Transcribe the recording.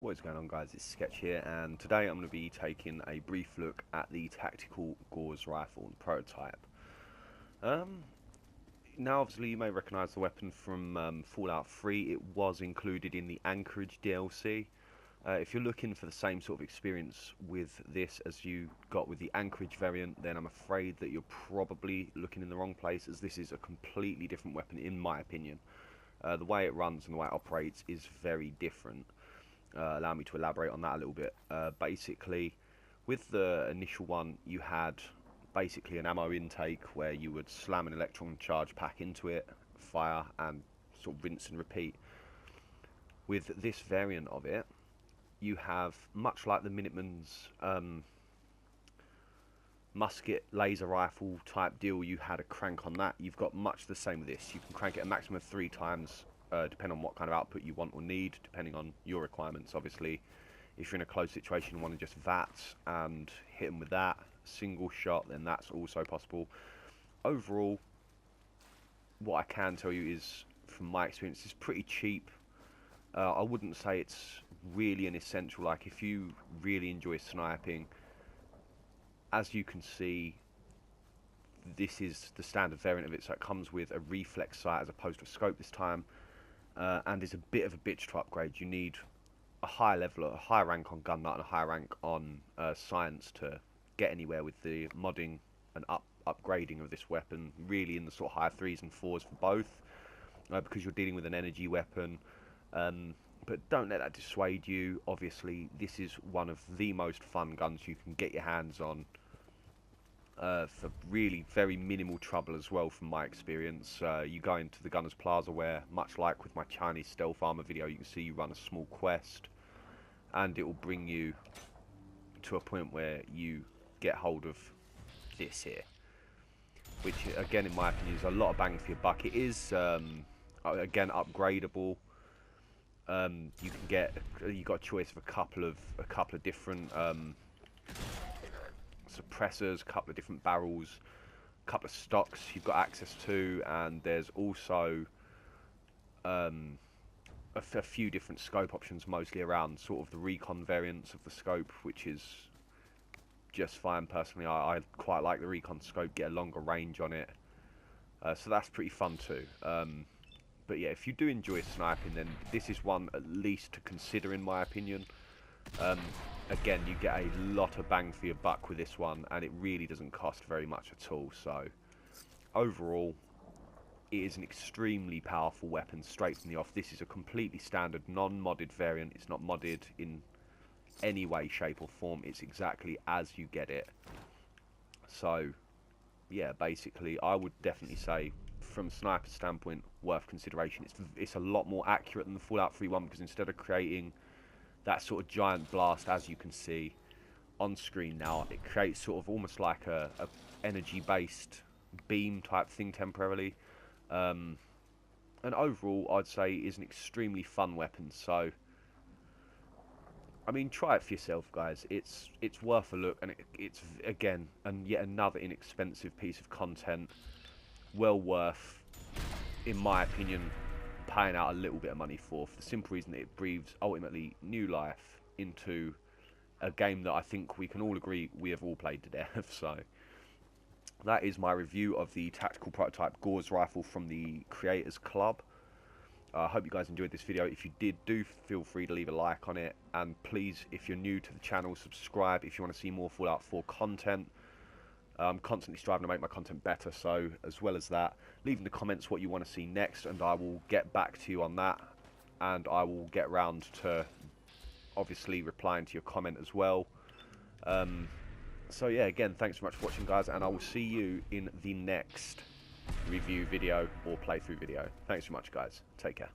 What is going on, guys? It's Sketch here, and today I'm going to be taking a brief look at the tactical Gauss rifle and prototype. Um, Now obviously you may recognise the weapon from Fallout 3. It was included in the Anchorage DLC. If you're looking for the same sort of experience with this as you got with the Anchorage variant, then I'm afraid that you're probably looking in the wrong place, as this is a completely different weapon in my opinion. The way it runs and the way it operates is very different. Allow me to elaborate on that a little bit. Basically, with the initial one, you had basically an ammo intake where you would slam an electron charge pack into it, fire, and sort of rinse and repeat. With this variant of it, you have, much like the Minuteman's musket laser rifle type deal, you had a crank on that. You've got much the same with this. You can crank it a maximum of 3 times, depending on what kind of output you want or need, depending on your requirements. Obviously, if you're in a close situation and want to just VAT and hit them with that single shot, then that's also possible. Overall, what I can tell you is, from my experience, it's pretty cheap. I wouldn't say it's really an essential. Like, if you really enjoy sniping, as you can see, this is the standard variant of it, so it comes with a reflex sight as opposed to a scope this time, and is a bit of a bitch to upgrade. You need a high level, a high rank on gun nut and a high rank on science to get anywhere with the modding and upgrading of this weapon, really in the sort of high 3s and 4s for both, because you're dealing with an energy weapon. But don't let that dissuade you. Obviously, this is one of the most fun guns you can get your hands on, for really very minimal trouble as well, from my experience. You go into the Gunner's Plaza where, much like with my Chinese stealth armor video, you can see you run a small quest, and it will bring you to a point where you get hold of this here, which again, in my opinion, is a lot of bang for your buck. It is again upgradable. You can get, you got a choice of a couple of different suppressors, a couple of different barrels, a couple of stocks you've got access to, and there's also a few different scope options, mostly around sort of the recon variants of the scope, which is just fine. Personally, I quite like the recon scope, get a longer range on it, so that's pretty fun too. But yeah, if you do enjoy sniping, then this is one at least to consider, in my opinion. Again, you get a lot of bang for your buck with this one, and it really doesn't cost very much at all. So overall, it is an extremely powerful weapon straight from the off. This is a completely standard, non-modded variant. It's not modded in any way, shape or form. It's exactly as you get it. So yeah, basically, I would definitely say, from a sniper standpoint, worth consideration. It's a lot more accurate than the Fallout 3 one, because instead of creating that sort of giant blast, as you can see on screen now, it creates sort of almost like a energy based beam type thing temporarily, and overall I'd say is an extremely fun weapon. So I mean, try it for yourself, guys. It's worth a look, and it's again, and yet another inexpensive piece of content, well worth, in my opinion, paying out a little bit of money for the simple reason that it breathes ultimately new life into a game that I think we can all agree we have all played to death. So that is my review of the tactical prototype Gauss rifle from the Creators Club. I hope you guys enjoyed this video. If you did, do feel free to leave a like on it, and please, if you're new to the channel, subscribe if you want to see more Fallout 4 content. I'm constantly striving to make my content better, so as well as that, leave in the comments what you want to see next, and I will get back to you on that, and I will get round to obviously replying to your comment as well. So yeah, again, thanks so much for watching, guys, and I will see you in the next review video or playthrough video. Thanks so much, guys. Take care.